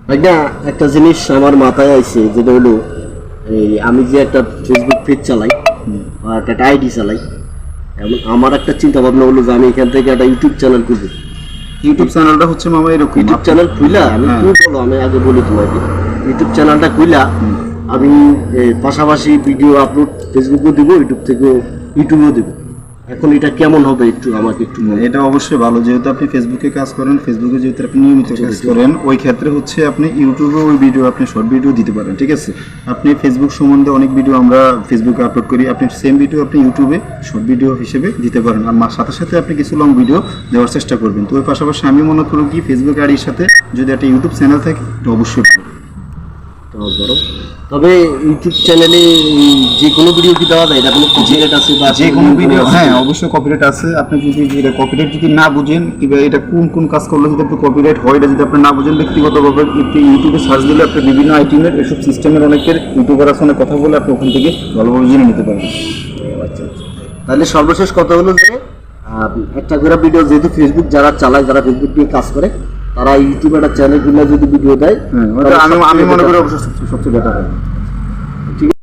না, একটা জিনিস আমার মাথায় আইছে, যেটা হলো এই আমি যে একটা ফেসবুক পেজ চালাই বা একটা আইডি চালাই, এমন আমার একটা চিন্তা ভাবনা হলো যে আমি এখান থেকে একটা ইউটিউব চ্যানেল করবো। ইউটিউব চ্যানেলটা হচ্ছে মামা এরকম, ইউটিউব চ্যানেল খুইলা আমি হ্যাঁ। তুমি বলো, আমি আগে বলি তোমাকে। ইউটিউব চ্যানেলটা খুইলা আমি পাশাপাশি ভিডিও আপলোড ফেসবুকেও দিব, ইউটিউবেও দিব। এখন এটা কেমন হবে একটু আমাকে একটু বলো। এটা অবশ্যই ভালো, যেহেতু আপনি ফেসবুকে কাজ করেন, ফেসবুকে যেহেতু আপনি নিয়মিত কাজ করেন, ওই ক্ষেত্রে হচ্ছে আপনি ইউটিউবে ওই ভিডিও, আপনি শর্ট ভিডিও দিতে পারেন। ঠিক আছে, আপনি ফেসবুক সম্বন্ধে অনেক ভিডিও আমরা ফেসবুকে আপলোড করি, আপনি সেম ভিডিও আপনি ইউটিউবে শর্ট ভিডিও হিসেবে দিতে পারেন। আর সাথে সাথে আপনি কিছু লং ভিডিও দেওয়ার চেষ্টা করবেন। তো ওই পাশাপাশি আমি মনে করি কি ফেসবুক আইডির সাথে যদি একটা ইউটিউব চ্যানেল থাকে, এটা অবশ্যই ভালো। তবে ইউটিউব চ্যানেলে যে কোনো ভিডিও কি দেওয়া যায়, এটা কোনো কপিরাইট আছে বা যে কোনো ভিডিও, হ্যাঁ অবশ্যই কপিরাইট আছে। আপনি যদি এটা কপিরাইট যদি না বুঝেন, কিংবা এটা কোন কোন কাজ করলে যদি আপনি কপিরাইট হয়, এটা যদি আপনি না বুঝেন, ব্যক্তিগতভাবে একটু ইউটিউবে সার্চ দিলে আপনি বিভিন্ন আইটেমের এসব সিস্টেমের অনেকের ইউটিউবার আছে, অনেক কথা বলে আপনি ওখান থেকে ভালোভাবে জেনে নিতে পারবেন। আচ্ছা। তাহলে সর্বশেষ কথা হলো যে একটা করে ভিডিও, যেহেতু ফেসবুক যারা চালায়, যারা ফেসবুক নিয়ে কাজ করে, তারা ইউটিউবে একটা চ্যানেল খুলে যদি ভিডিও দেয়, হ্যাঁ, আমি মনে করি অবশ্যই সবচেয়ে বেটার হয়।